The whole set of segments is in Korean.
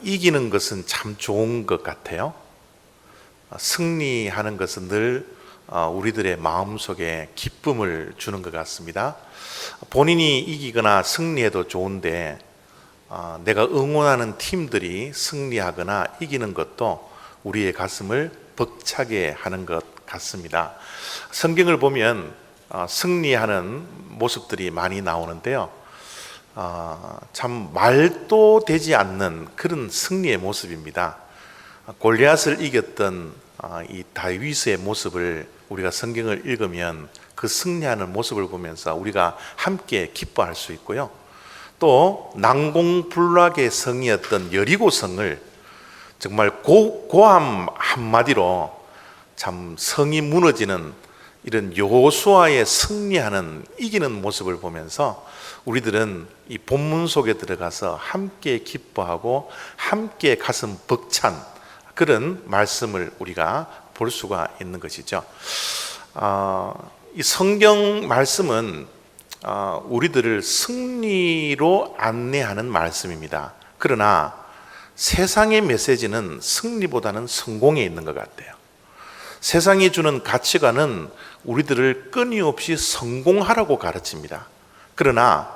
이기는 것은 참 좋은 것 같아요. 승리하는 것은 늘 우리들의 마음속에 기쁨을 주는 것 같습니다. 본인이 이기거나 승리해도 좋은데 내가 응원하는 팀들이 승리하거나 이기는 것도 우리의 가슴을 벅차게 하는 것 같습니다. 성경을 보면 승리하는 모습들이 많이 나오는데요, 참 말도 되지 않는 그런 승리의 모습입니다. 골리앗을 이겼던 이 다윗의 모습을 우리가 성경을 읽으면 그 승리하는 모습을 보면서 우리가 함께 기뻐할 수 있고요, 또 난공불락의 성이었던 여리고성을 정말 고함 한마디로 참 성이 무너지는 이런 여호수아의 승리하는 이기는 모습을 보면서 우리들은 이 본문 속에 들어가서 함께 기뻐하고 함께 가슴 벅찬 그런 말씀을 우리가 볼 수가 있는 것이죠. 이 성경 말씀은 우리들을 승리로 안내하는 말씀입니다. 그러나 세상의 메시지는 승리보다는 성공에 있는 것 같아요. 세상이 주는 가치관은 우리들을 끊임없이 성공하라고 가르칩니다. 그러나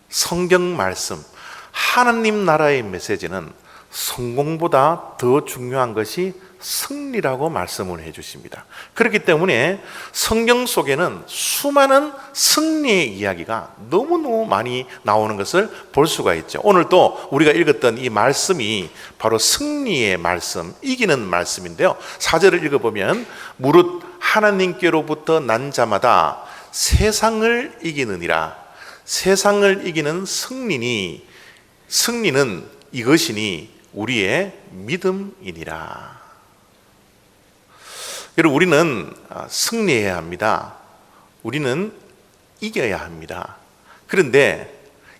성경 말씀, 하나님 나라의 메시지는 성공보다 더 중요한 것이 승리라고 말씀을 해주십니다. 그렇기 때문에 성경 속에는 수많은 승리의 이야기가 너무너무 많이 나오는 것을 볼 수가 있죠. 오늘 또 우리가 읽었던 이 말씀이 바로 승리의 말씀, 이기는 말씀인데요, 4절을 읽어보면 무릇 하나님께로부터 난 자마다 세상을 이기느니라. 세상을 이기는 승리는 이것이니 우리의 믿음이니라. 여러분, 우리는 승리해야 합니다. 우리는 이겨야 합니다. 그런데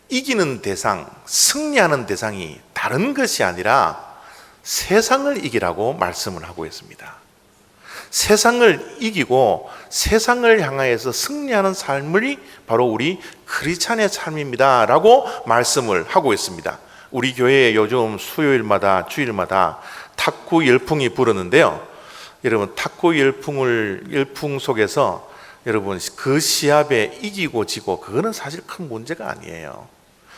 이기는 대상, 승리하는 대상이 다른 것이 아니라 세상을 이기라고 말씀을 하고 있습니다. 세상을 이기고 세상을 향하여서 승리하는 삶이 바로 우리 크리스찬의 삶입니다 라고 말씀을 하고 있습니다. 우리 교회에 요즘 수요일마다 주일마다 탁구 열풍이 부르는데요, 여러분, 탁구 열풍 속에서 여러분 그 시합에 이기고 지고 그거는 사실 큰 문제가 아니에요.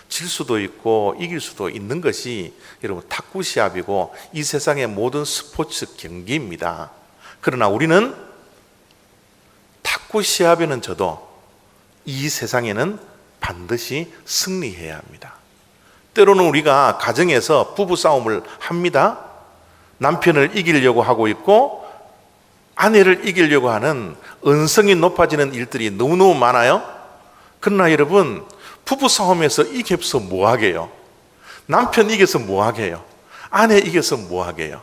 질 수도 있고 이길 수도 있는 것이 여러분 탁구 시합이고 이 세상의 모든 스포츠 경기입니다. 그러나 우리는 탁구 시합에는 져도 이 세상에는 반드시 승리해야 합니다. 때로는 우리가 가정에서 부부싸움을 합니다. 남편을 이기려고 하고 있고 아내를 이기려고 하는 언성이 높아지는 일들이 너무너무 많아요. 그러나 여러분, 부부싸움에서 이겨서 뭐하게요? 남편 이겨서 뭐하게요? 아내 이겨서 뭐하게요?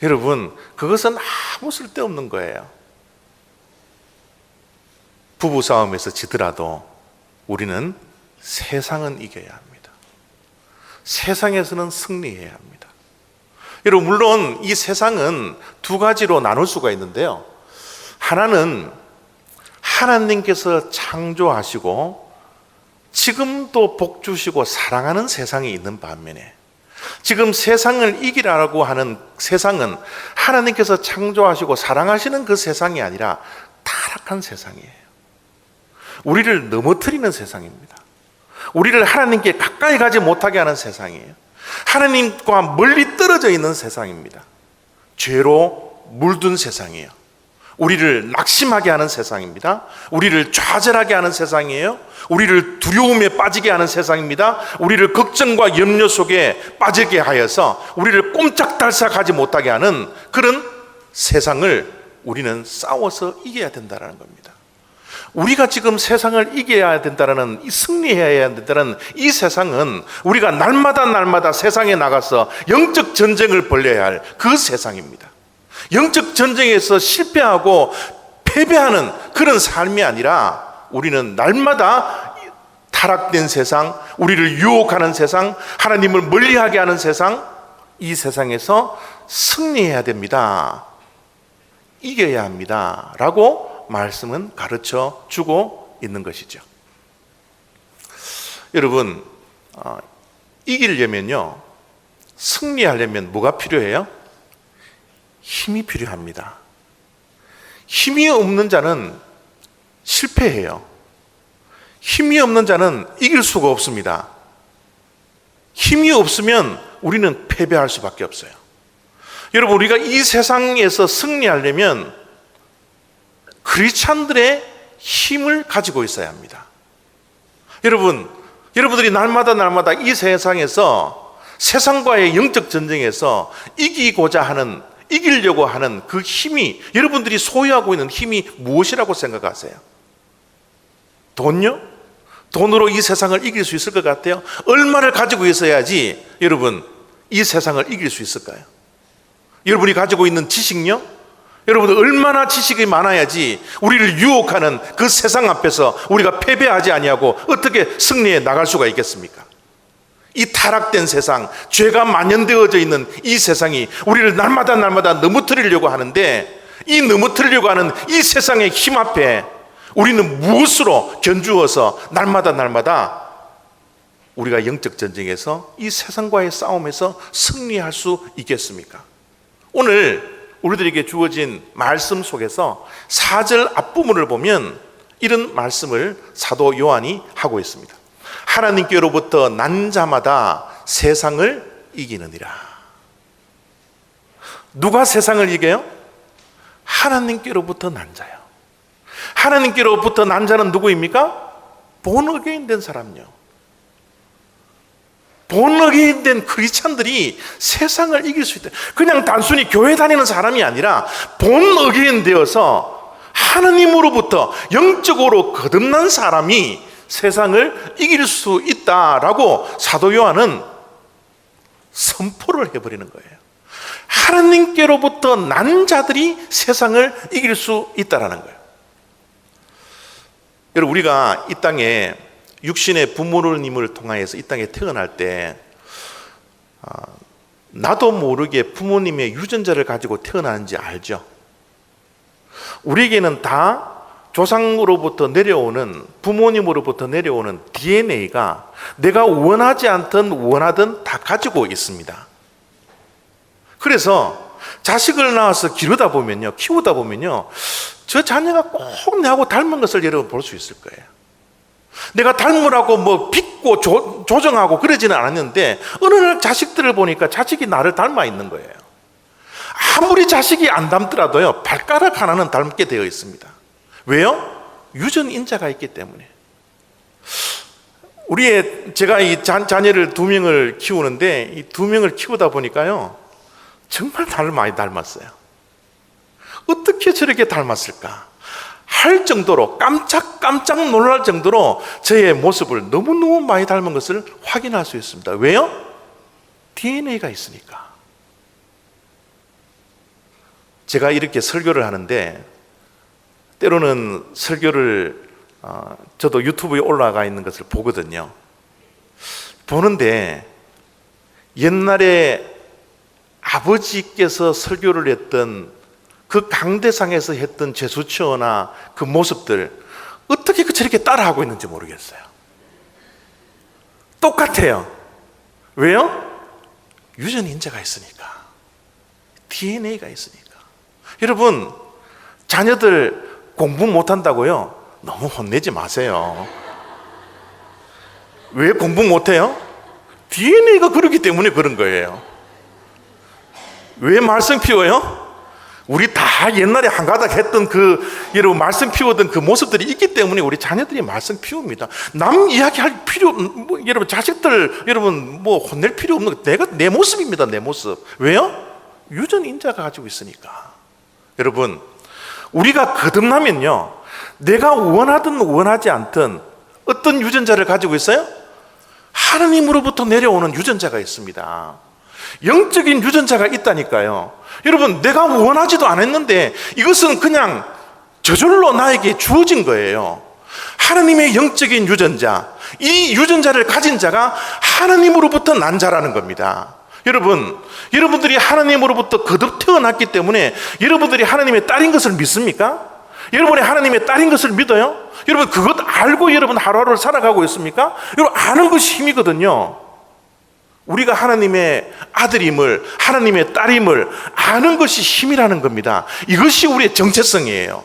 여러분, 그것은 아무 쓸데없는 거예요. 부부싸움에서 지더라도 우리는 세상은 이겨야 합니다. 세상에서는 승리해야 합니다. 여러분, 물론 이 세상은 두 가지로 나눌 수가 있는데요, 하나는 하나님께서 창조하시고 지금도 복 주시고 사랑하는 세상이 있는 반면에, 지금 세상을 이기라고 하는 세상은 하나님께서 창조하시고 사랑하시는 그 세상이 아니라 타락한 세상이에요. 우리를 넘어뜨리는 세상입니다. 우리를 하나님께 가까이 가지 못하게 하는 세상이에요. 하나님과 멀리 떨어져 있는 세상입니다. 죄로 물든 세상이에요. 우리를 낙심하게 하는 세상입니다. 우리를 좌절하게 하는 세상이에요. 우리를 두려움에 빠지게 하는 세상입니다. 우리를 걱정과 염려 속에 빠지게 하여서 우리를 꼼짝달싹하지 못하게 하는 그런 세상을 우리는 싸워서 이겨야 된다는 겁니다. 우리가 지금 세상을 이겨야 된다는, 승리해야 된다는 이 세상은 우리가 날마다 세상에 나가서 영적 전쟁을 벌여야 할 그 세상입니다. 영적 전쟁에서 실패하고 패배하는 그런 삶이 아니라 우리는 날마다 타락된 세상, 우리를 유혹하는 세상, 하나님을 멀리하게 하는 세상, 이 세상에서 승리해야 됩니다. 이겨야 합니다 라고 말씀은 가르쳐 주고 있는 것이죠. 여러분, 이기려면요 승리하려면 뭐가 필요해요? 힘이 필요합니다. 힘이 없는 자는 실패해요. 힘이 없는 자는 이길 수가 없습니다. 힘이 없으면 우리는 패배할 수밖에 없어요. 여러분, 우리가 이 세상에서 승리하려면 크리스찬들의 힘을 가지고 있어야 합니다. 여러분들이 날마다 이 세상에서 세상과의 영적 전쟁에서 이기려고 하는 그 힘이, 여러분들이 소유하고 있는 힘이 무엇이라고 생각하세요? 돈요? 돈으로 이 세상을 이길 수 있을 것 같아요? 얼마를 가지고 있어야지 여러분 이 세상을 이길 수 있을까요? 여러분이 가지고 있는 지식요? 여러분 얼마나 지식이 많아야지 우리를 유혹하는 그 세상 앞에서 우리가 패배하지 아니하고 어떻게 승리해 나갈 수가 있겠습니까? 이 타락된 세상, 죄가 만연되어져 있는 이 세상이 우리를 날마다 넘어뜨리려고 하는데, 이 넘어뜨리려고 하는 이 세상의 힘 앞에 우리는 무엇으로 견주어서 날마다 우리가 영적 전쟁에서 이 세상과의 싸움에서 승리할 수 있겠습니까? 오늘 우리들에게 주어진 말씀 속에서 4절 앞부분을 보면 이런 말씀을 사도 요한이 하고 있습니다. 하나님께로부터 난 자마다 세상을 이기느니라. 누가 세상을 이겨요? 하나님께로부터 난 자요. 하나님께로부터 난 자는 누구입니까? 본어게인 된 사람요. 본어게인 된 크리스찬들이 세상을 이길 수 있다. 그냥 단순히 교회 다니는 사람이 아니라 본어게인 되어서 하나님으로부터 영적으로 거듭난 사람이 세상을 이길 수 있다라고 사도 요한은 선포를 해버리는 거예요. 하나님께로부터 난 자들이 세상을 이길 수 있다라는 거예요. 여러분, 우리가 이 땅에 육신의 부모님을 통하여서 이 땅에 태어날 때 나도 모르게 부모님의 유전자를 가지고 태어나는지 알죠? 우리에게는 다 조상으로부터 내려오는, 부모님으로부터 내려오는 DNA가 내가 원하지 않든 원하든 다 가지고 있습니다. 그래서 자식을 낳아서 키우다 보면요, 저 자녀가 꼭 내하고 닮은 것을 여러분 볼 수 있을 거예요. 내가 닮으라고 뭐 빚고 조정하고 그러지는 않았는데 어느 날 자식들을 보니까 자식이 나를 닮아 있는 거예요. 아무리 자식이 안 닮더라도요, 발가락 하나는 닮게 되어 있습니다. 왜요? 유전 인자가 있기 때문에. 제가 이 자녀를 2명을 키우는데 이 2명을 키우다 보니까요, 정말 나를 많이 닮았어요. 어떻게 저렇게 닮았을까 할 정도로, 깜짝 놀랄 정도로 저의 모습을 너무너무 많이 닮은 것을 확인할 수 있습니다. 왜요? DNA가 있으니까. 제가 이렇게 설교를 하는데 때로는 설교를 저도 유튜브에 올라가 있는 것을 보거든요. 보는데 옛날에 아버지께서 설교를 했던 그 강대상에서 했던 제수처나 그 모습들, 어떻게 저렇게 따라하고 있는지 모르겠어요. 똑같아요. 왜요? 유전 인자가 있으니까, DNA가 있으니까. 여러분, 자녀들 공부 못한다고요? 너무 혼내지 마세요. 왜 공부 못해요? DNA가 그렇기 때문에 그런 거예요. 왜 말썽 피워요? 우리 다 옛날에 한가닥 했던 여러분 말썽 피우던 그 모습들이 있기 때문에 우리 자녀들이 말썽 피웁니다. 남 이야기할 여러분 자식들 여러분 혼낼 필요 없는 거 내 모습입니다. 내 모습. 왜요? 유전 인자가 가지고 있으니까. 여러분, 우리가 거듭나면요, 내가 원하든 원하지 않든 어떤 유전자를 가지고 있어요? 하나님으로부터 내려오는 유전자가 있습니다. 영적인 유전자가 있다니까요. 여러분, 내가 원하지도 않았는데 이것은 그냥 저절로 나에게 주어진 거예요. 하나님의 영적인 유전자, 이 유전자를 가진 자가 하나님으로부터 난 자라는 겁니다. 여러분들이 하나님으로부터 거듭 태어났기 때문에 여러분들이 하나님의 딸인 것을 믿습니까? 여러분이 하나님의 딸인 것을 믿어요? 여러분, 그것 알고 여러분 하루하루를 살아가고 있습니까? 여러분, 아는 것이 힘이거든요. 우리가 하나님의 아들임을, 하나님의 딸임을 아는 것이 힘이라는 겁니다. 이것이 우리의 정체성이에요.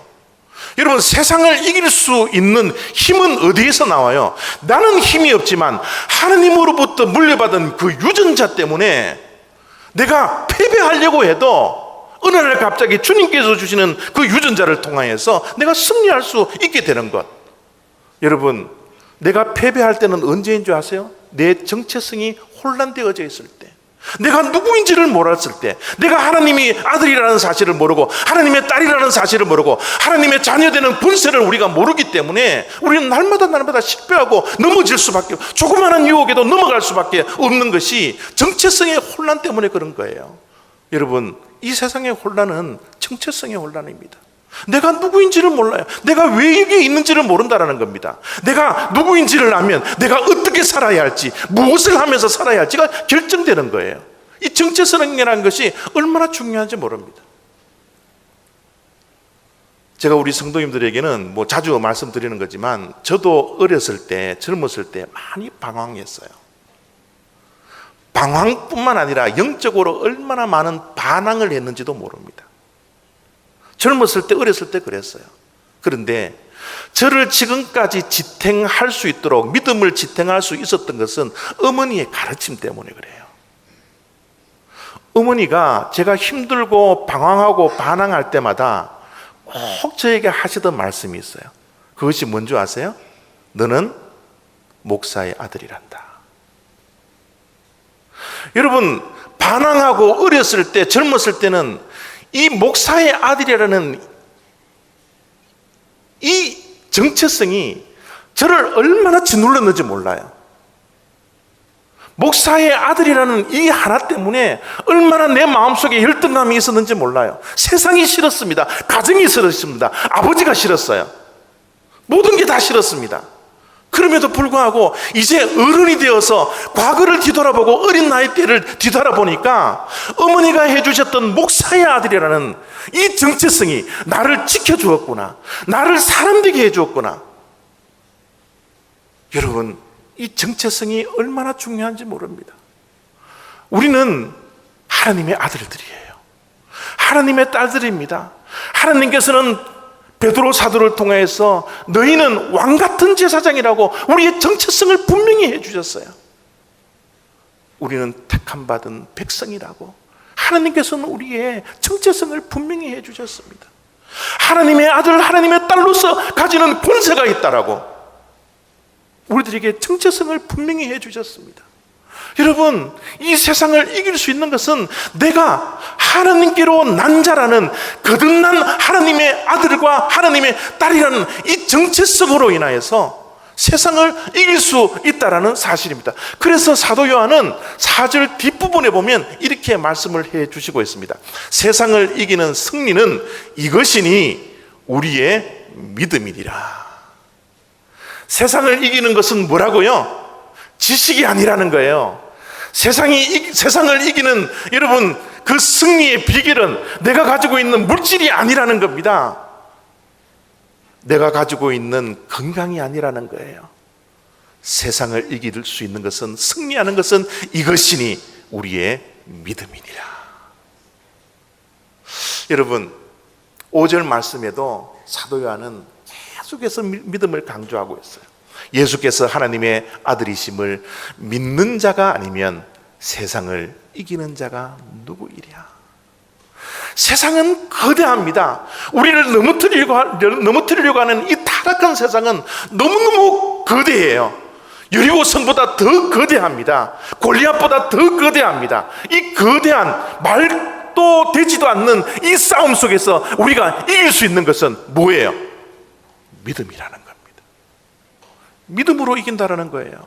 여러분, 세상을 이길 수 있는 힘은 어디에서 나와요? 나는 힘이 없지만 하나님으로부터 물려받은 그 유전자 때문에 내가 패배하려고 해도 어느 날 갑자기 주님께서 주시는 그 유전자를 통하여서 내가 승리할 수 있게 되는 것. 여러분, 내가 패배할 때는 언제인 줄 아세요? 내 정체성이 혼란되어져 있을 때, 내가 누구인지를 몰랐을 때, 내가 하나님이 아들이라는 사실을 모르고 하나님의 딸이라는 사실을 모르고 하나님의 자녀되는 본세를 우리가 모르기 때문에 우리는 날마다 실패하고 넘어질 수밖에, 조그마한 유혹에도 넘어갈 수밖에 없는 것이 정체성의 혼란 때문에 그런 거예요. 여러분, 이 세상의 혼란은 정체성의 혼란입니다. 내가 누구인지를 몰라요. 내가 왜 여기 있는지를 모른다는 겁니다. 내가 누구인지를 알면 내가 어떻게 살아야 할지, 무엇을 하면서 살아야 할지가 결정되는 거예요. 이 정체성이라는 것이 얼마나 중요한지 모릅니다. 제가 우리 성도님들에게는 자주 말씀드리는 거지만, 저도 어렸을 때, 젊었을 때 많이 방황했어요. 방황뿐만 아니라 영적으로 얼마나 많은 반항을 했는지도 모릅니다. 젊었을 때, 어렸을 때 그랬어요. 그런데 저를 지금까지 지탱할 수 있도록, 믿음을 지탱할 수 있었던 것은 어머니의 가르침 때문에 그래요. 어머니가 제가 힘들고 방황하고 반항할 때마다 꼭 저에게 하시던 말씀이 있어요. 그것이 뭔지 아세요? 너는 목사의 아들이란다. 여러분, 반항하고 어렸을 때, 젊었을 때는 이 목사의 아들이라는 이 정체성이 저를 얼마나 짓눌렀는지 몰라요. 목사의 아들이라는 이 하나 때문에 얼마나 내 마음속에 열등감이 있었는지 몰라요. 세상이 싫었습니다. 가정이 싫었습니다. 아버지가 싫었어요. 모든 게 다 싫었습니다. 그럼에도 불구하고 이제 어른이 되어서 과거를 뒤돌아보고 어린 나이 때를 뒤돌아보니까 어머니가 해주셨던 목사의 아들이라는 이 정체성이 나를 지켜주었구나, 나를 사람되게 해주었구나. 여러분, 이 정체성이 얼마나 중요한지 모릅니다. 우리는 하나님의 아들들이에요. 하나님의 딸들입니다. 하나님께서는 베드로 사도를 통해서 너희는 왕같은 제사장이라고 우리의 정체성을 분명히 해주셨어요. 우리는 택함받은 백성이라고 하나님께서는 우리의 정체성을 분명히 해주셨습니다. 하나님의 아들, 하나님의 딸로서 가지는 본세가 있다라고 우리들에게 정체성을 분명히 해주셨습니다. 여러분, 이 세상을 이길 수 있는 것은 내가 하나님께로 난 자라는 거듭난 하나님의 아들과 하나님의 딸이라는 이 정체성으로 인하여서 세상을 이길 수 있다는 사실입니다. 그래서 사도 요한은 4절 뒷부분에 보면 이렇게 말씀을 해 주시고 있습니다. 세상을 이기는 승리는 이것이니 우리의 믿음이니라. 세상을 이기는 것은 뭐라고요? 지식이 아니라는 거예요. 세상을 이기는, 여러분, 그 승리의 비결은 내가 가지고 있는 물질이 아니라는 겁니다. 내가 가지고 있는 건강이 아니라는 거예요. 세상을 이길 수 있는 것은, 승리하는 것은 이것이니 우리의 믿음이니라. 여러분, 5절 말씀에도 사도 요한은 계속해서 믿음을 강조하고 있어요. 예수께서 하나님의 아들이심을 믿는 자가 아니면 세상을 이기는 자가 누구이랴. 세상은 거대합니다. 우리를 넘어뜨리려고 하는 이 타락한 세상은 너무너무 거대해요. 여리고 성보다 더 거대합니다. 골리앗보다 더 거대합니다. 이 거대한 말도 되지도 않는 이 싸움 속에서 우리가 이길 수 있는 것은 뭐예요? 믿음이라는 겁니다. 믿음으로 이긴다라는 거예요.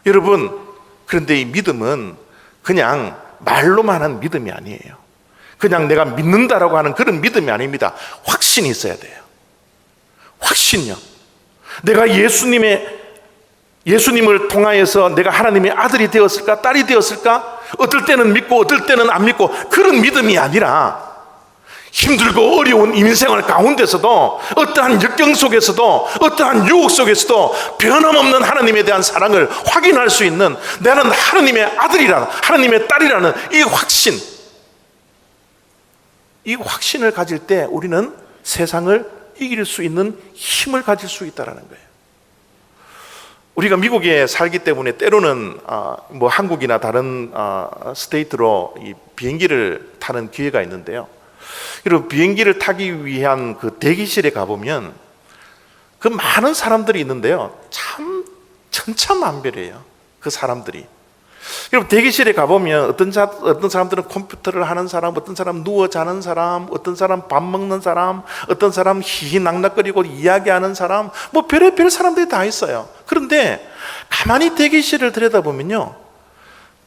여러분, 그런데 이 믿음은 그냥 말로만 하는 믿음이 아니에요. 그냥 내가 믿는다라고 하는 그런 믿음이 아닙니다. 확신이 있어야 돼요. 확신요. 내가 예수님을 통하여서 내가 하나님의 아들이 되었을까, 딸이 되었을까? 어떨 때는 믿고 어떨 때는 안 믿고 그런 믿음이 아니라 힘들고 어려운 인생을 가운데서도, 어떠한 역경 속에서도, 어떠한 유혹 속에서도 변함없는 하나님에 대한 사랑을 확인할 수 있는, 나는 하나님의 아들이라, 하나님의 딸이라는 이 확신을 가질 때 우리는 세상을 이길 수 있는 힘을 가질 수 있다는 거예요. 우리가 미국에 살기 때문에 때로는 뭐 한국이나 다른 스테이트로 이 비행기를 타는 기회가 있는데요. 그리고 비행기를 타기 위한 그 대기실에 가보면 그 많은 사람들이 있는데요, 참 천차만별이에요, 그 사람들이. 그리고 대기실에 가보면 어떤 사람들은 컴퓨터를 하는 사람, 어떤 사람 누워 자는 사람, 어떤 사람 밥 먹는 사람, 어떤 사람 희희낙낙거리고 이야기하는 사람, 뭐 별의별 사람들이 다 있어요. 그런데 가만히 대기실을 들여다보면요,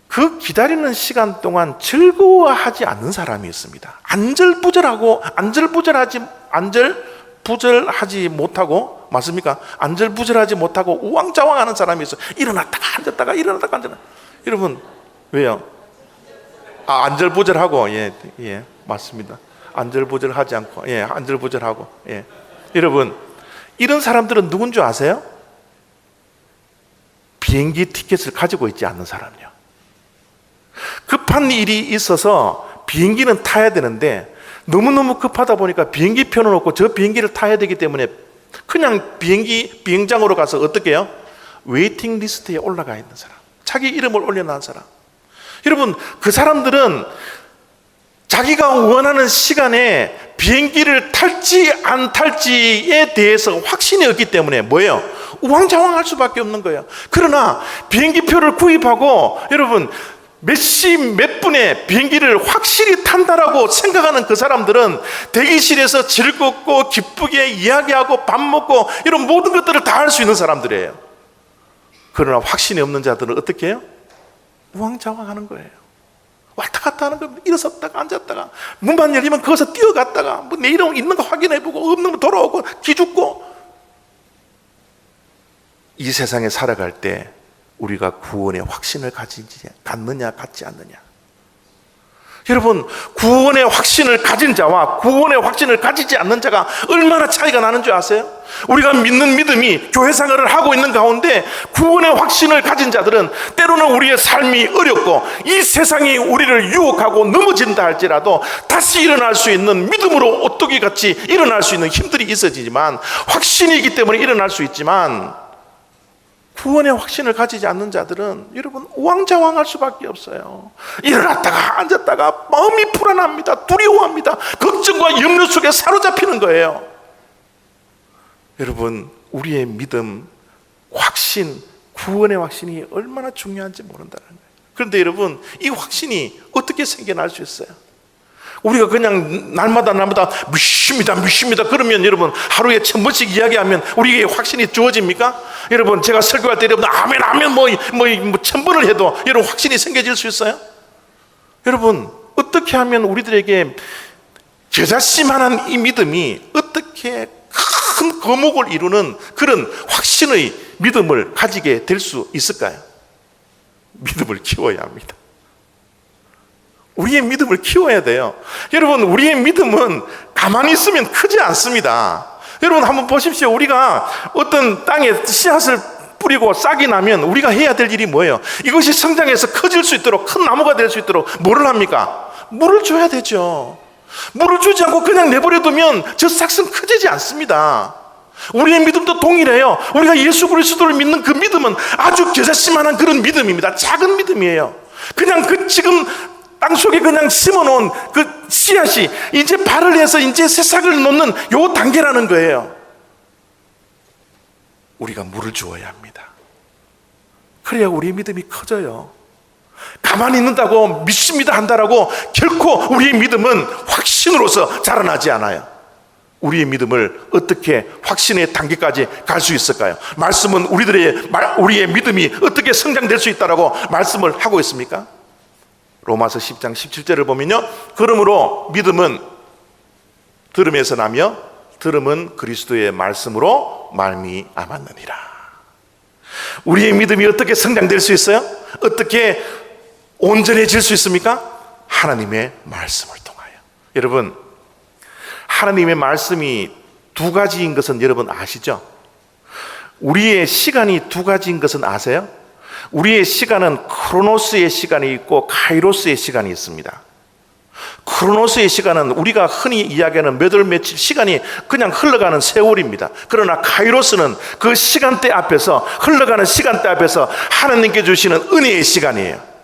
그 기다리는 시간 동안 즐거워하지 않는 사람이 있습니다. 안절부절하지 못하고, 맞습니까? 안절부절하지 못하고 우왕좌왕하는 사람이 있어요. 일어났다가 앉았다가 일어났다가 앉았다가. 여러분, 왜요? 안절부절하고, 예, 맞습니다. 안절부절하지 않고, 예, 안절부절하고, 예. 여러분, 이런 사람들은 누군 줄 아세요? 비행기 티켓을 가지고 있지 않는 사람이요. 급한 일이 있어서 비행기는 타야 되는데 너무너무 급하다 보니까 비행기 표는 없고 저 비행기를 타야 되기 때문에 그냥 비행장으로 가서 어떻게 해요? 웨이팅 리스트에 올라가 있는 사람, 자기 이름을 올려놓은 사람. 여러분, 그 사람들은 자기가 원하는 시간에 비행기를 탈지 안 탈지에 대해서 확신이 없기 때문에 뭐예요? 우왕좌왕할 수밖에 없는 거예요. 그러나 비행기 표를 구입하고 여러분 몇 분에 비행기를 확실히 탄다라고 생각하는 그 사람들은 대기실에서 즐겁고 기쁘게 이야기하고 밥 먹고 이런 모든 것들을 다 할 수 있는 사람들이에요. 그러나 확신이 없는 자들은 어떻게 해요? 우왕좌왕하는 거예요. 왔다 갔다 하는 겁니다. 일어섰다가 앉았다가, 문만 열리면 거기서 뛰어갔다가 뭐 내 이름 있는 거 확인해보고 없는 거 돌아오고 기죽고. 이 세상에 살아갈 때 우리가 구원의 확신을 갖느냐 갖지 않느냐. 여러분, 구원의 확신을 가진 자와 구원의 확신을 가지지 않는 자가 얼마나 차이가 나는 줄 아세요? 우리가 믿는 믿음이 교회 생활을 하고 있는 가운데 구원의 확신을 가진 자들은 때로는 우리의 삶이 어렵고 이 세상이 우리를 유혹하고 넘어진다 할지라도 다시 일어날 수 있는, 믿음으로 오뚜기 같이 일어날 수 있는 힘들이 있어지지만, 확신이 있기 때문에 일어날 수 있지만, 구원의 확신을 가지지 않는 자들은 여러분 우왕좌왕할 수밖에 없어요. 일어났다가 앉았다가 마음이 불안합니다. 두려워합니다. 걱정과 염려 속에 사로잡히는 거예요. 여러분, 우리의 믿음, 확신, 구원의 확신이 얼마나 중요한지 모른다는 거예요. 그런데 여러분, 이 확신이 어떻게 생겨날 수 있어요? 우리가 그냥 날마다 믿습니다 그러면 여러분 하루에 1000번씩 이야기하면 우리에게 확신이 주어집니까? 여러분, 제가 설교할 때 여러분 아멘 뭐 1000번을 해도 여러분 확신이 생겨질 수 있어요? 여러분, 어떻게 하면 우리들에게 겨자씨만한 이 믿음이 어떻게 큰 거목을 이루는 그런 확신의 믿음을 가지게 될 수 있을까요? 믿음을 키워야 합니다. 우리의 믿음을 키워야 돼요. 여러분, 우리의 믿음은 가만히 있으면 크지 않습니다. 여러분, 한번 보십시오. 우리가 어떤 땅에 씨앗을 뿌리고 싹이 나면 우리가 해야 될 일이 뭐예요? 이것이 성장해서 커질 수 있도록, 큰 나무가 될 수 있도록 뭐를 합니까? 물을 줘야 되죠. 물을 주지 않고 그냥 내버려두면 저 싹은 커지지 않습니다. 우리의 믿음도 동일해요. 우리가 예수 그리스도를 믿는 그 믿음은 아주 겨자씨만한 그런 믿음입니다. 작은 믿음이에요. 그냥 지금 땅속에 그냥 심어놓은 그 씨앗이 이제 발을 해서 이제 새싹을 놓는 요 단계라는 거예요. 우리가 물을 주어야 합니다. 그래야 우리의 믿음이 커져요. 가만히 있는다고 믿습니다 한다라고 결코 우리의 믿음은 확신으로서 자라나지 않아요. 우리의 믿음을 어떻게 확신의 단계까지 갈 수 있을까요? 말씀은 우리의 믿음이 어떻게 성장될 수 있다라고 말씀을 하고 있습니까? 로마서 10장 17절을 보면요, 그러므로 믿음은 들음에서 나며 들음은 그리스도의 말씀으로 말미암았느니라. 우리의 믿음이 어떻게 성장될 수 있어요? 어떻게 온전해질 수 있습니까? 하나님의 말씀을 통하여. 여러분, 하나님의 말씀이 두 가지인 것은 여러분 아시죠? 우리의 시간이 두 가지인 것은 아세요? 우리의 시간은 크로노스의 시간이 있고 카이로스의 시간이 있습니다. 크로노스의 시간은 우리가 흔히 이야기하는 몇 월 며칠 시간이 그냥 흘러가는 세월입니다. 그러나 카이로스는 그 시간대 앞에서, 흘러가는 시간대 앞에서 하나님께 주시는 은혜의 시간이에요.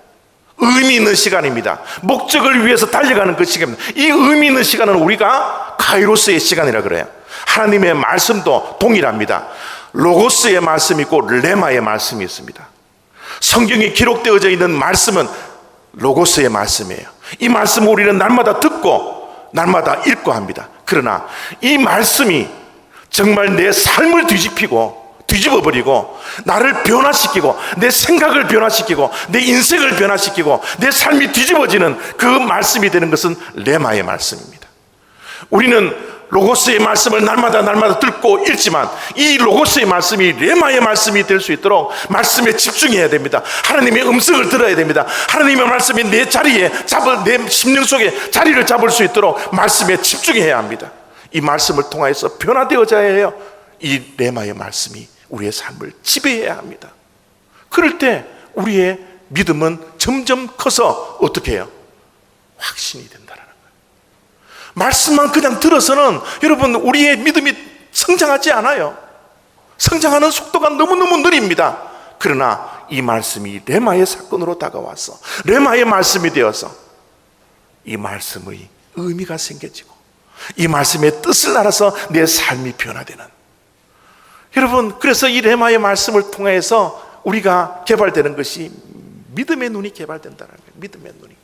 의미 있는 시간입니다. 목적을 위해서 달려가는 그 시간입니다. 이 의미 있는 시간은 우리가 카이로스의 시간이라 그래요. 하나님의 말씀도 동일합니다. 로고스의 말씀이 있고 레마의 말씀이 있습니다. 성경에 기록되어져 있는 말씀은 로고스의 말씀이에요. 이 말씀을 우리는 날마다 듣고 날마다 읽고 합니다. 그러나 이 말씀이 정말 내 삶을 뒤집어버리고 나를 변화시키고 내 생각을 변화시키고 내 인생을 변화시키고 내 삶이 뒤집어지는 그 말씀이 되는 것은 레마의 말씀입니다. 우리는 로고스의 말씀을 날마다 듣고 읽지만 이 로고스의 말씀이 레마의 말씀이 될 수 있도록 말씀에 집중해야 됩니다. 하나님의 음성을 들어야 됩니다. 하나님의 말씀이 내 심령 속에 자리를 잡을 수 있도록 말씀에 집중해야 합니다. 이 말씀을 통하여서 변화되어져야 해요. 이 레마의 말씀이 우리의 삶을 지배해야 합니다. 그럴 때 우리의 믿음은 점점 커서 어떻게 해요? 확신이 된다는 거예요. 말씀만 그냥 들어서는 여러분 우리의 믿음이 성장하지 않아요. 성장하는 속도가 너무너무 느립니다. 그러나 이 말씀이 레마의 사건으로 다가와서 레마의 말씀이 되어서 이 말씀의 의미가 생겨지고 이 말씀의 뜻을 알아서 내 삶이 변화되는, 여러분 그래서 이 레마의 말씀을 통해서 우리가 개발되는 것이 믿음의 눈이 개발된다는 거예요. 믿음의 눈이.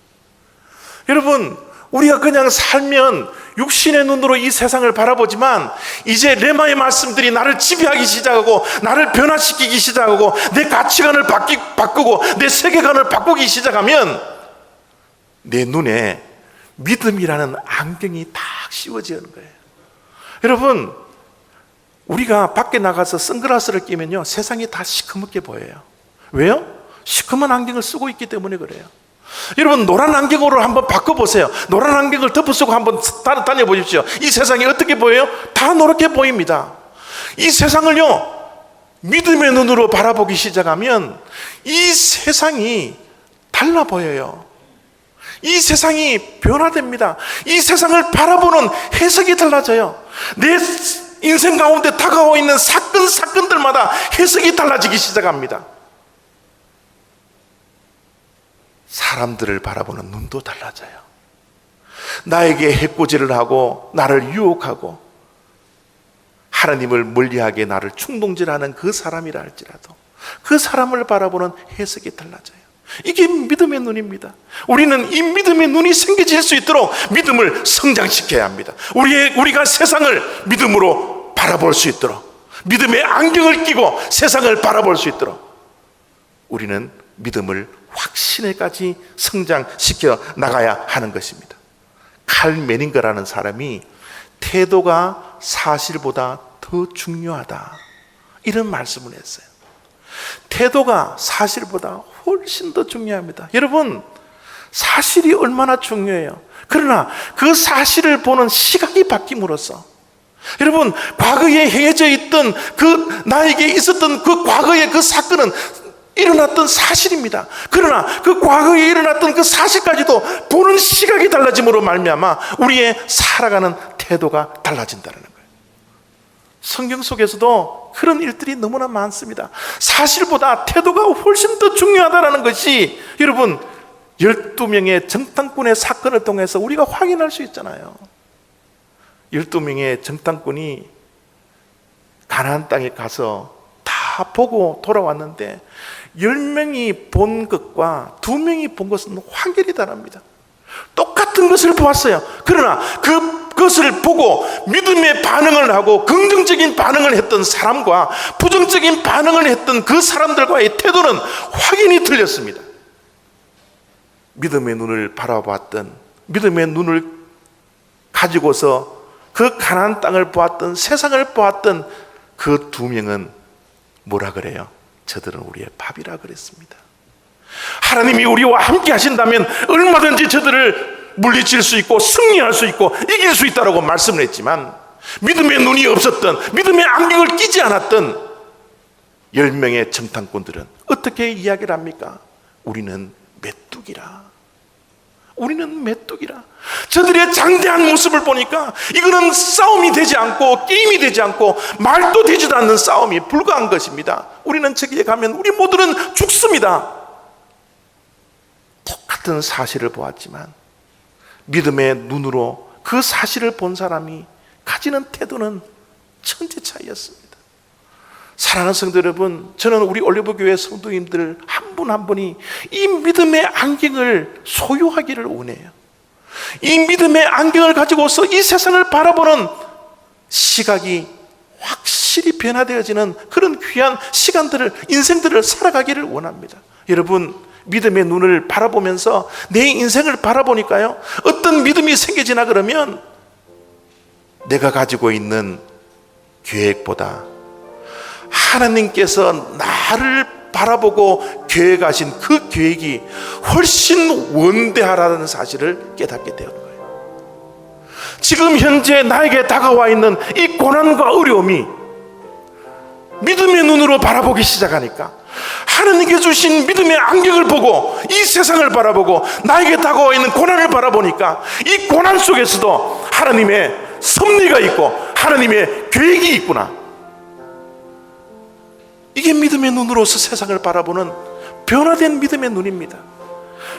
여러분 우리가 그냥 살면 육신의 눈으로 이 세상을 바라보지만 이제 레마의 말씀들이 나를 지배하기 시작하고 나를 변화시키기 시작하고 내 가치관을 바꾸고 내 세계관을 바꾸기 시작하면 내 눈에 믿음이라는 안경이 딱 씌워지는 거예요. 여러분 우리가 밖에 나가서 선글라스를 끼면요 세상이 다 시커멓게 보여요. 왜요? 시커먼 안경을 쓰고 있기 때문에 그래요. 여러분 노란 안경으로 한번 바꿔보세요. 노란 안경을 덮어쓰고 한번 다녀보십시오. 이 세상이 어떻게 보여요? 다 노랗게 보입니다. 이 세상을요 믿음의 눈으로 바라보기 시작하면 이 세상이 달라 보여요. 이 세상이 변화됩니다. 이 세상을 바라보는 해석이 달라져요. 내 인생 가운데 다가오고 있는 사건들마다 해석이 달라지기 시작합니다. 사람들을 바라보는 눈도 달라져요. 나에게 해코지를 하고 나를 유혹하고 하나님을 멀리하게 나를 충동질하는 그 사람이라 할지라도 그 사람을 바라보는 해석이 달라져요. 이게 믿음의 눈입니다. 우리는 이 믿음의 눈이 생겨질 수 있도록 믿음을 성장시켜야 합니다. 우리가 세상을 믿음으로 바라볼 수 있도록, 믿음의 안경을 끼고 세상을 바라볼 수 있도록 우리는 믿음을 확신에까지 성장시켜 나가야 하는 것입니다. 칼 메닝거라는 사람이 태도가 사실보다 더 중요하다 이런 말씀을 했어요. 태도가 사실보다 훨씬 더 중요합니다. 여러분 사실이 얼마나 중요해요. 그러나 그 사실을 보는 시각이 바뀜으로써 여러분 과거에 행해져 있던 나에게 있었던 그 과거의 그 사건은 일어났던 사실입니다. 그러나 그 과거에 일어났던 그 사실까지도 보는 시각이 달라짐으로 말미암아 우리의 살아가는 태도가 달라진다는 거예요. 성경 속에서도 그런 일들이 너무나 많습니다. 사실보다 태도가 훨씬 더 중요하다는 것이 여러분 12명의 정탐꾼의 사건을 통해서 우리가 확인할 수 있잖아요. 12명의 정탐꾼이 가나안 땅에 가서 다 보고 돌아왔는데 10명이 본 것과 2명이 본 것은 확연히 다릅니다. 똑같은 것을 보았어요. 그러나 그것을 보고 믿음의 반응을 하고 긍정적인 반응을 했던 사람과 부정적인 반응을 했던 그 사람들과의 태도는 확연히 틀렸습니다. 믿음의 눈을 바라봤던, 믿음의 눈을 가지고서 그 가나안 땅을 보았던, 세상을 보았던 그 2명은 뭐라 그래요? 저들은 우리의 밥이라 그랬습니다. 하나님이 우리와 함께 하신다면 얼마든지 저들을 물리칠 수 있고 승리할 수 있고 이길 수 있다고 말씀을 했지만, 믿음의 눈이 없었던, 믿음의 안경을 끼지 않았던 10명의 정탐꾼들은 어떻게 이야기를 합니까? 우리는 메뚜기라. 우리는 메뚜기라. 저들의 장대한 모습을 보니까 이거는 싸움이 되지 않고 게임이 되지 않고 말도 되지도 않는 싸움이 불과한 것입니다. 우리는 저기에 가면 우리 모두는 죽습니다. 똑같은 사실을 보았지만 믿음의 눈으로 그 사실을 본 사람이 가지는 태도는 천지 차이였습니다. 사랑하는 성도 여러분, 저는 우리 올리브교회 성도님들 한 분 한 분이 이 믿음의 안경을 소유하기를 원해요. 이 믿음의 안경을 가지고서 이 세상을 바라보는 시각이 확실히 변화되어지는 그런 귀한 시간들을, 인생들을 살아가기를 원합니다. 여러분, 믿음의 눈을 바라보면서 내 인생을 바라보니까요, 어떤 믿음이 생겨지나 그러면 내가 가지고 있는 계획보다 하나님께서 나를 바라보고 계획하신 그 계획이 훨씬 원대하다는 사실을 깨닫게 되는 거예요. 지금 현재 나에게 다가와 있는 이 고난과 어려움이 믿음의 눈으로 바라보기 시작하니까, 하나님께 주신 믿음의 안경을 보고 이 세상을 바라보고 나에게 다가와 있는 고난을 바라보니까 이 고난 속에서도 하나님의 섭리가 있고 하나님의 계획이 있구나. 이게 믿음의 눈으로서 세상을 바라보는 변화된 믿음의 눈입니다.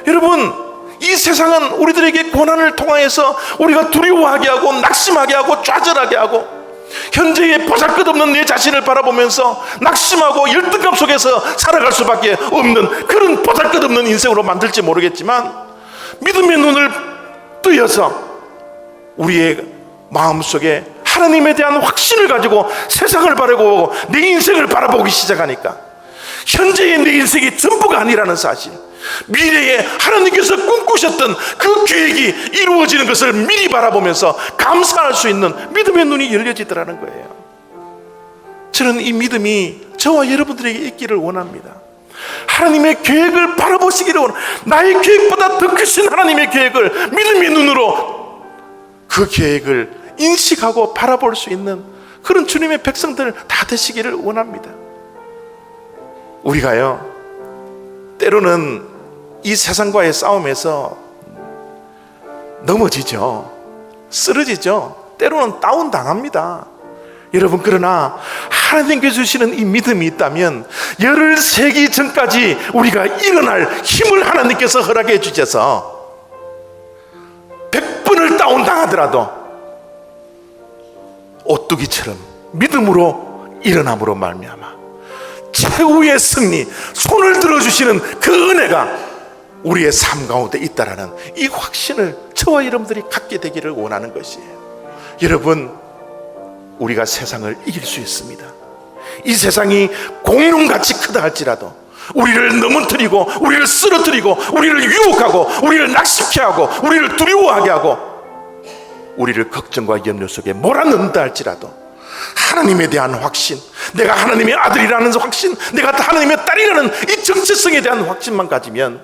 여러분, 이 세상은 우리들에게 고난을 통하여서 우리가 두려워하게 하고 낙심하게 하고 좌절하게 하고 현재의 보잘것없는 내 자신을 바라보면서 낙심하고 열등감 속에서 살아갈 수밖에 없는 그런 보잘것없는 인생으로 만들지 모르겠지만, 믿음의 눈을 뜨여서 우리의 마음속에 하나님에 대한 확신을 가지고 세상을 바라보고 내 인생을 바라보기 시작하니까 현재의 내 인생이 전부가 아니라는 사실, 미래에 하나님께서 꿈꾸셨던 그 계획이 이루어지는 것을 미리 바라보면서 감사할 수 있는 믿음의 눈이 열려지더라는 거예요. 저는 이 믿음이 저와 여러분들에게 있기를 원합니다. 하나님의 계획을 바라보시기를 원합니다. 나의 계획보다 더 크신 하나님의 계획을 믿음의 눈으로 그 계획을 인식하고 바라볼 수 있는 그런 주님의 백성들 다 되시기를 원합니다. 우리가요, 때로는 이 세상과의 싸움에서 넘어지죠. 쓰러지죠. 때로는 다운당합니다. 여러분, 그러나 하나님께 주시는 이 믿음이 있다면 13기 전까지 우리가 일어날 힘을 하나님께서 허락해 주셔서 100번을 다운당하더라도 오뚜기처럼 믿음으로 일어남으로 말미암아 최후의 승리, 손을 들어주시는 그 은혜가 우리의 삶 가운데 있다라는 이 확신을 저와 여러분들이 갖게 되기를 원하는 것이에요. 여러분, 우리가 세상을 이길 수 있습니다. 이 세상이 공룡같이 크다 할지라도 우리를 넘어뜨리고 우리를 쓰러뜨리고 우리를 유혹하고 우리를 낙심케 하고 우리를 두려워하게 하고 우리를 걱정과 염려 속에 몰아넣는다 할지라도 하나님에 대한 확신, 내가 하나님의 아들이라는 확신, 내가 하나님의 딸이라는 이 정체성에 대한 확신만 가지면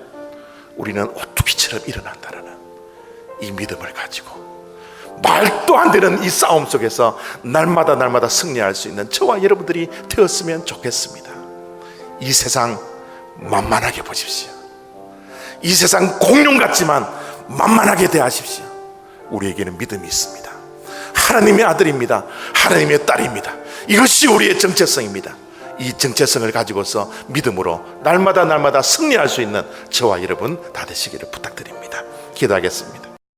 우리는 오뚜기처럼 일어난다는 이 믿음을 가지고 말도 안 되는 이 싸움 속에서 날마다 승리할 수 있는 저와 여러분들이 되었으면 좋겠습니다. 이 세상 만만하게 보십시오. 이 세상 공룡 같지만 만만하게 대하십시오. 우리에게는 믿음이 있습니다. 하나님의 아들입니다. 하나님의 딸입니다. 이것이 우리의 정체성입니다. 이 정체성을 가지고서 믿음으로 날마다 승리할 수 있는 저와 여러분 다 되시기를 부탁드립니다. 기도하겠습니다.